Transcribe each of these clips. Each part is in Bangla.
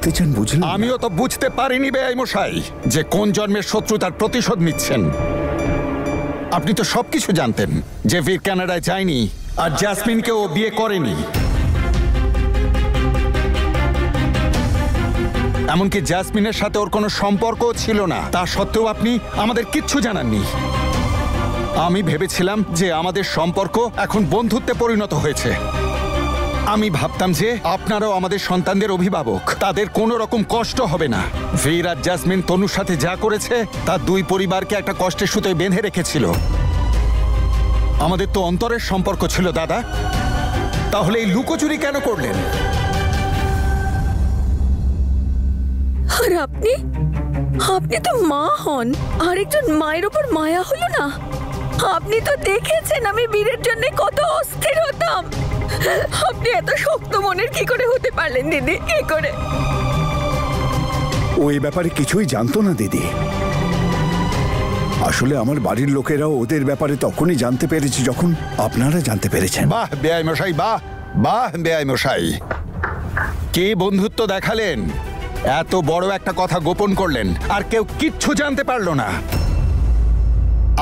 বলতে চান বুঝলেন? আমিও তো বুঝতে পারিনি বেআই মশাই যে কোন জন্মের শত্রুতার প্রতিশোধ নিচ্ছেন। আপনি তো সবকিছু জানতেন যে বীর কানাডায় যায়নি আর জ্যাসমিনকে ও বিয়ে করেনি। এমনকি জ্যাসমিনের সাথে ওর কোনো সম্পর্কও ছিল না, তা সত্ত্বেও আপনি আমাদের কিচ্ছু জানাননি। আমি ভেবেছিলাম যে আমাদের সম্পর্ক এখন বন্ধুত্বে পরিণত হয়েছে। আমি ভাবতাম যে আপনারাও আমাদের সন্তানদের অভিভাবক, তাদের কোনো রকম কষ্ট হবে না। বীর আর জ্যাসমিন তনুর সাথে যা করেছে তা দুই পরিবারকে একটা কষ্টের সুতোয় বেঁধে রেখেছিল। আমাদের তো অন্তরের সম্পর্ক ছিল দাদা, তাহলে এই লুকোচুরি কেন করলেন? আর আপনি তো মা হন, আরেকজন মায়ের উপর মায়া হলো না? আপনি তো দেখেছেন আমি বীরের জন্য কত অস্থির হতাম। আপনি এত শক্ত মনের কি করে হতে পারলেন দিদি? কি করে? ও এই ব্যাপারে কিছুই জানতো না দিদি। আসলে আমার বাড়ির লোকেরাও ওদের ব্যাপারে তখনই জানতে পেরেছে যখন আপনারা জানতে পেরেছেন। বাহ বেআই মশাই, বাহ বাহ বেআই মশাই, কে বন্ধুত্ব দেখালেন! এত বড় একটা কথা গোপন করলেন আর কেউ কিচ্ছু জানতে পারলো না।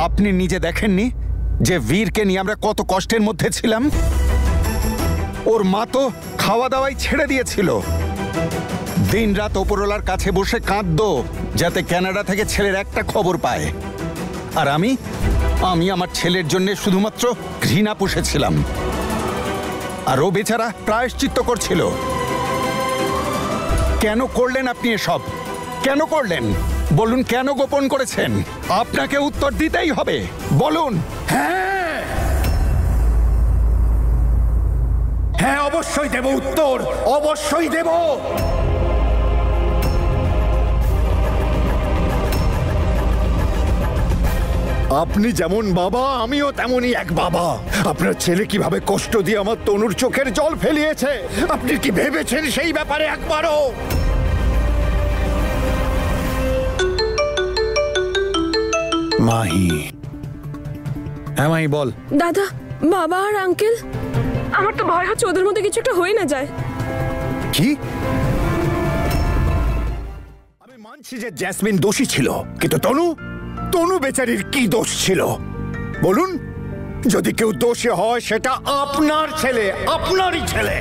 আপনি নিজে দেখেননি যে বীরকে নিয়ে আমরা কত কষ্টের মধ্যে ছিলাম? ওর মা তো খাওয়া দাওয়াই ছেড়ে দিয়েছিল। দিন রাত ওপরওয়ালার কাছে বসে কাঁদতো যাতে কানাডা থেকে ছেলের একটা খবর পায়। আর আমি আমার ছেলের জন্য শুধুমাত্র ঘৃণা পুষেছিলাম। আর ও বেচারা প্রায়শ্চিত্ত করছিল। কেন করলেন আপনি এসব? কেন করলেন? বলুন, কেন গোপন করেছেন? আপনাকে উত্তর দিতেই হবে, বলুন। হ্যাঁ হ্যাঁ, অবশ্যই দেব উত্তর, অবশ্যই দেব। আপনি যেমন বাবা, আমিও তেমনই এক বাবা। আপনার ছেলে কিভাবে কষ্ট দিয়ে আমার তনুর চোখের জল ফেলিয়েছে, আপনি কি ভেবেছেন সেই ব্যাপারে একবারও? মাহি, হ্যাঁ মাহি বল। দাদা, বাবা আর আঙ্কেল, আমার তো ভয় হচ্ছে ওদের মধ্যে কিছু একটা হয়ে না যায়। কি? আমি মানছি যে জ্যাসমিন দোষী ছিল, কিন্তু তনু বেচারির কি দোষ ছিল বলুন? যদি কেউ দোষী হয় সেটা আপনার ছেলে, আপনারই ছেলে।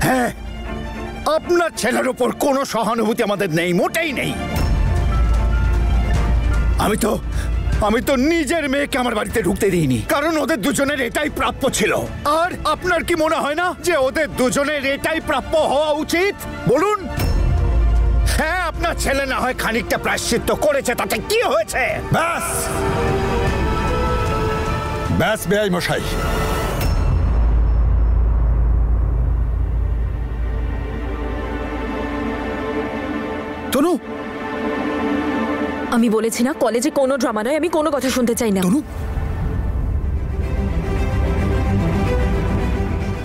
হ্যাঁ, আপনার ছেলের উপর কোনো সহানুভূতি আমাদের নেই, মোটেই নেই। আমি তো নিজের মেয়েকে আমার বাড়িতে ঢুকতে দিইনি, কারণ ওদের দুজনের এটাই প্রাপ্য ছিল। আর আপনার কি মনে হয় না যে ওদের দুজনের এটাই প্রাপ্য হওয়া উচিত বলুন? হ্যাঁ, আপনার ছেলে না হয় খানিকটা প্রায়শ্চিত্ত করেছে, তাতে কি হয়েছে? ব্যাস ব্যাস বেআই মশাই, তনু, আমি বলেছি না কলেজে কোনো ড্রামা নয়, আমি কোনো কথা শুনতে চাই না। তনু,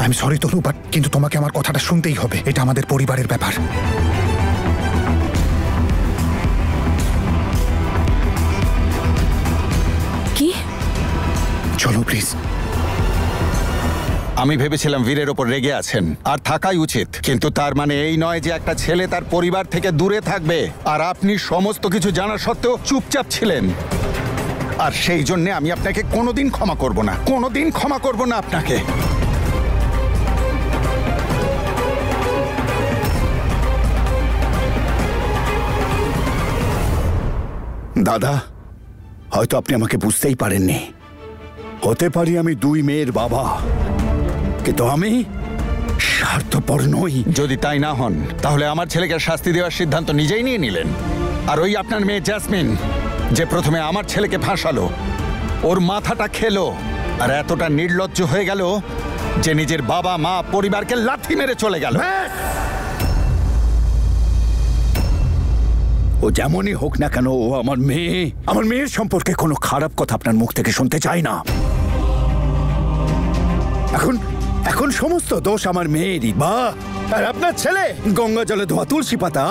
আমি সরি তনু, বাট কিন্তু তোমাকে আমার কথাটা শুনতেই হবে। এটা আমাদের পরিবারের ব্যাপার। কি? চলো প্লিজ। আমি ভেবেছিলাম বীরের ওপর রেগে আছেন, আর থাকাই উচিত, কিন্তু তার মানে এই নয় যে একটা ছেলে তার পরিবার থেকে দূরে থাকবে। আর আপনি সমস্ত কিছু জানা সত্ত্বেও চুপচাপ ছিলেন, আর সেই জন্য আমি আপনাকে কোনোদিন ক্ষমা করব না, কোনোদিন ক্ষমা করব না আপনাকে। দাদা, হয়তো আপনি আমাকে বুঝতেই পারেননি। হতে পারি আমি দুই মেয়ের বাবা, কিন্তু আমি স্বার্থপর নই। যদি তাই না হন তাহলে আমার ছেলেকে শাস্তি দেওয়ার সিদ্ধান্ত নিজেই নিয়ে নিলেন। আর ওই আপনার মেয়ে জ্যাসমিন, যে প্রথমে আমার ছেলেকে ফাঁসালো, ওর মাথাটা খেলো, আর এতটা নির্লজ্জ হয়ে গেল যে নিজের বাবা মা পরিবারকে লাথি মেরে চলে গেল। ও যেমনই হোক না কেন, ও আমার মেয়ে। আমার মেয়ের সম্পর্কে কোনো খারাপ কথা আপনার মুখ থেকে শুনতে চাই না। এখন সমস্ত দোষ আমার মেয়েরই। বা আর আপনার ছেলে গঙ্গা জলে ধোয়া তুলসী পাতা।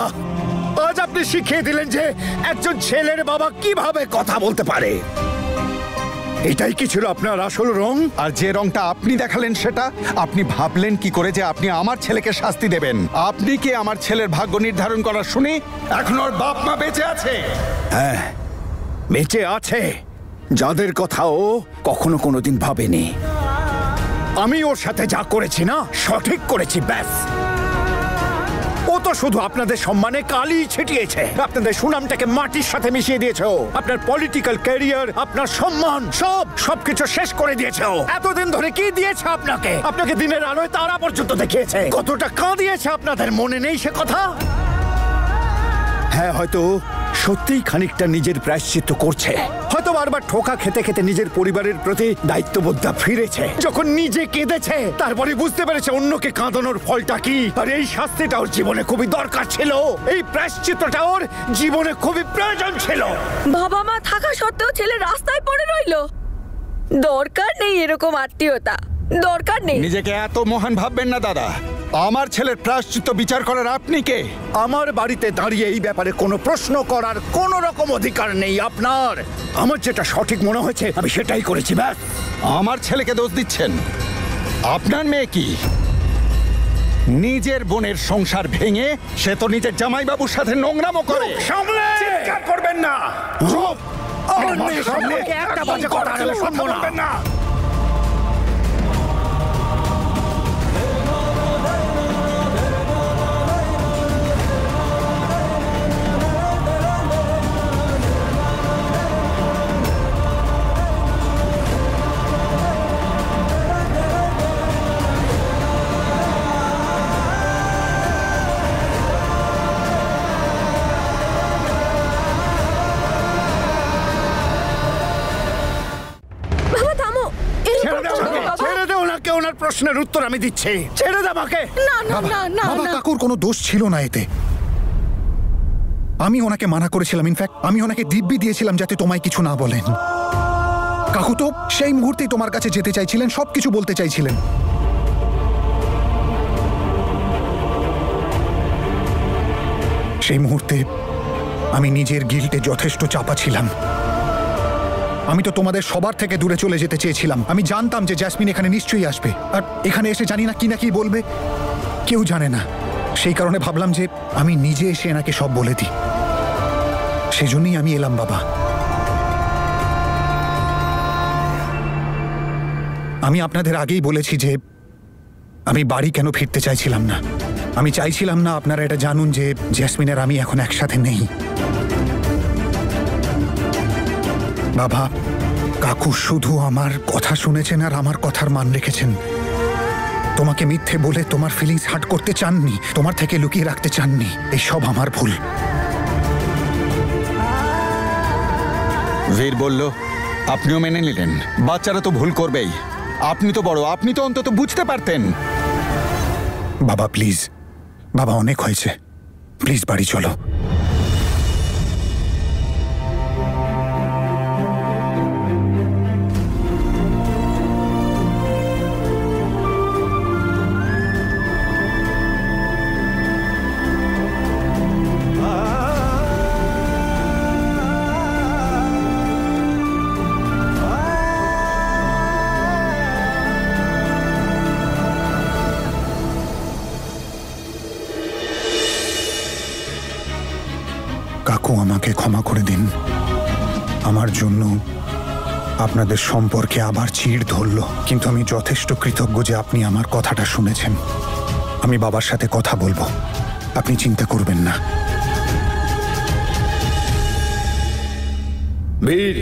আজ আপনি শিখিয়ে দিলেন যে একজন ছেলের বাবা কিভাবে কথা বলতে পারে। এটাই কি ছিল আপনার আসল রং? আর যে রংটা আপনি দেখালেন সেটা আপনি ভাবলেন কি করে যে আপনি আমার ছেলেকে শাস্তি দেবেন? আপনি কি আমার ছেলের ভাগ্য নির্ধারণ করার শুনি? এখন ওর বাপ মা বেঁচে আছে। হ্যাঁ, বেঁচে আছে, যাদের কথা ও কখনো কোনোদিন ভাবেনি। আমি ওর সাথে যা করেছি না, সঠিক করেছি, ব্যাস। ও তো শুধু আপনাদের সম্মানে কালি ছিটিয়েছে, আপনাদের সুনামটাকে মাটির সাথে মিশিয়ে দিয়েছে ও। আপনার পলিটিক্যাল ক্যারিয়ার, আপনার সম্মান, সবকিছু শেষ করে দিয়েছে ও। এতদিন ধরে কি দিয়েছে আপনাকে? আপনাকে দিনের আলোয় তারা পর্যন্ত দেখিয়েছে। কতটা কাঁদিয়েছে আপনাদের মনে নেই সে কথা? হ্যাঁ, হয়তো সত্যিই খানিকটা নিজের প্রায়শ্চিত্ত করছে, হয়তো বারবার ঠোকা খেতে খেতে নিজের পরিবারের প্রতি দায়িত্ববোধটা ফিরেছে। যখন নিজে কেঁদেছে তারপরে বুঝতে পেরেছে অন্যকে কাঁদানোর ফলটা কি। আর এই শাস্তিটা ওর জীবনে খুবই দরকার ছিল, এই প্রায়শ্চিত্তটা ওর জীবনে খুবই প্রয়োজন ছিল। বাবা মা থাকা সত্ত্বেও ছেলে রাস্তায় পড়ে রইলো। দরকার নেই এরকম আত্মীয়তা, দরকার নেই। নিজেকে এত মহান ভাববেন না দাদা। আমার ছেলের প্রায়শ্চিত্ত বিচার করার আপনি কে? আমার বাড়িতে দাঁড়িয়ে এই ব্যাপারে কোনো প্রশ্ন করার কোনো রকম অধিকার নেই আপনার। আমার যেটা সঠিক মনে হয়েছে আমি সেটাই করেছি, ব্যাস। আমার ছেলেকে দোষ দিচ্ছেন? আপনার মেয়ে কি নিজের বোনের সংসার ভেঙে সে তো নিজের জামাইবাবুর সাথে নোংরামো করে? সামলে চিৎকার করবেন না। চুপ! আমার মেয়ের সম্পর্কে একটা বাজে কথা আমি শুনবো না। ওনার প্রশ্নের উত্তর আমি দিচ্ছি, ছেড়ে দে আমাকে। না না না না বাবা, না। কাকুর কোনো দোষ ছিল না এতে। আমি ওনাকে মানা করেছিলাম, ইনফ্যাক্ট আমি ওনাকে দিব্যি দিয়েছিলাম যাতে তোমায় কিছু না বলেন। কাকু তো সেই মুহূর্তেই তোমার কাছে যেতে চাইছিলেন, সবকিছু বলতে চাইছিলেন। সেই মুহূর্তে আমি নিজের গিল্টে যথেষ্ট চাপা ছিলাম। আমি তো তোমাদের সবার থেকে দূরে চলে যেতে চেয়েছিলাম। আমি জানতাম যে জ্যাসমিন এখানে নিশ্চয়ই আসবে, আর এখানে এসে জানি না কি বলবে, কেউ জানে না। সেই কারণে ভাবলাম যে আমি নিজে এসে এনাকে সব বলে দিই। সেজন্যই আমি এলাম বাবা। আমি আপনাদের আগেই বলেছি যে আমি বাড়ি কেন ফিরতে চাইছিলাম না। আমি চাইছিলাম না আপনারা এটা জানুন যে জ্যাসমিন আর আমি এখন একসাথে নেই। বাবা, কাকু শুধু আমার কথা শুনেছেন আর আমার কথার মান রেখেছেন। তোমাকে মিথ্যে বলে তোমার ফিলিংস হার্ট করতে চাননি, তোমার থেকে লুকিয়ে রাখতে চাননি। এই সব আমার ভুল। বীর বলল, আপনিও মেনে নিলেন। বাচ্চারা তো ভুল করবেই। আপনি তো বড়, আপনি তো অন্তত বুঝতে পারতেন। বাবা প্লিজ, বাবা অনেক হয়েছে, প্লিজ বাড়ি চলো। কাকু আমাকে ক্ষমা করে দিন। আমার জন্য আপনাদের সম্পর্কে আবার চিড় ধরল, কিন্তু আমি যথেষ্ট কৃতজ্ঞ যে আপনি আমার কথাটা শুনেছেন। আমি বাবার সাথে কথা বলবো, আপনি চিন্তা করবেন না। বীর,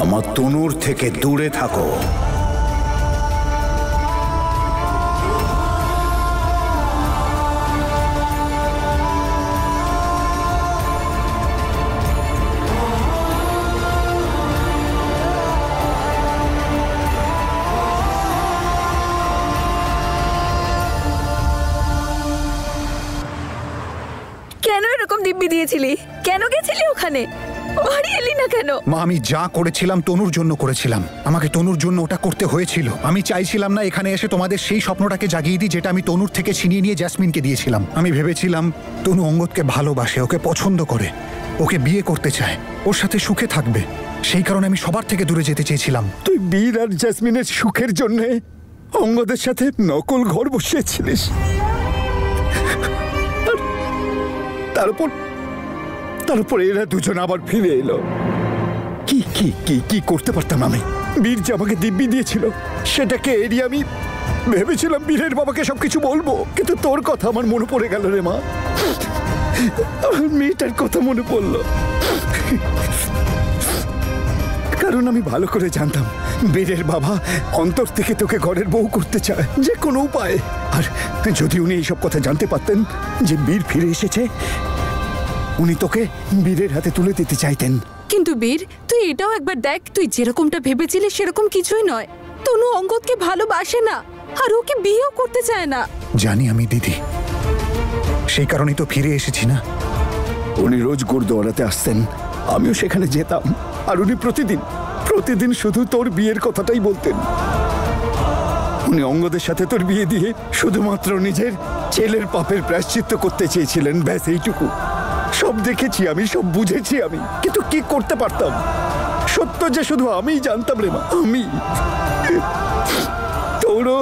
আমার তনুর থেকে দূরে থাকো। কেন এরকম দিব্যি দিয়েছিলি? কেন গেছিলি ওখানে? বাড়ি এলি না কেন? মা, আমি যা করেছিলাম তনুর জন্য করেছিলাম। আমাকে তনুর জন্য ওটা করতে হয়েছিল। আমি চাইছিলাম না এখানে এসে তোমাদের সেই স্বপ্নটাকে জাগিয়ে দিই যেটা আমি তনুর থেকে ছিনিয়ে নিয়ে জ্যাসমিনকে দিয়েছিলাম। আমি ভেবেছিলাম তনু অঙ্গদকে ভালোবাসে, ওকে পছন্দ করে, ওকে বিয়ে করতে চায়, ওর সাথে সুখে থাকবে। সেই কারণে আমি সবার থেকে দূরে যেতে চেয়েছিলাম। তুই বীর আর জ্যাসমিনের সুখের জন্য অঙ্গদের সাথে নকল ঘর বসিয়েছিলিস। তারপর এরা দুজন আবার ফিরে এলো। কি কি কি কি করতে পারতাম আমি? বীর যে আমাকে দিব্যি দিয়েছিল সেটাকে এড়িয়ে আমি ভেবেছিলাম বীরের বাবাকে সবকিছু বলবো, কিন্তু তোর কথা আমার মনে পড়ে গেল রে মা। আমার মেয়েটার কথা মনে পড়লো, কারণ আমি ভালো করে জানতাম বীরের বাবা অন্তর থেকে তোকে ঘরের বউ করতে চায় যে কোনো উপায়ে। আর যদি উনি এইসব কথা জানতে পারতেন যে বীর ফিরে এসেছে, উনি তোকে বীরের হাতে তুলে দিতে চাইতেন। কিন্তু বীর, তুই এটাও একবার দেখ, তুই যেরকমটা ভেবেছিলি সেরকম কিছুই নয়। তনু অঙ্গদকে ভালোবাসে না, আর ওকে বিয়েও করতে চায় না। জানি আমি দিদি, সেই কারণেই তো ফিরে এসেছি না। উনি রোজ গুরুদুয়ারাতে আসতেন, আমিও সেখানে যেতাম, আর উনি প্রতিদিন শুধু তোর বিয়ের কথাটাই বলতেন। উনি অঙ্গদের সাথে তোর বিয়ে দিয়ে শুধুমাত্র নিজের ছেলের পাপের প্রায়শ্চিত্ত করতে চেয়েছিলেন, ব্যাস এইটুকু। সব দেখেছি আমি, সব বুঝেছি আমি, কিন্তু কি করতে পারতাম? সত্য যে শুধু আমিই জানতাম রে মা, আমি। তোরও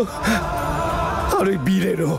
আর ওই বীরেরও।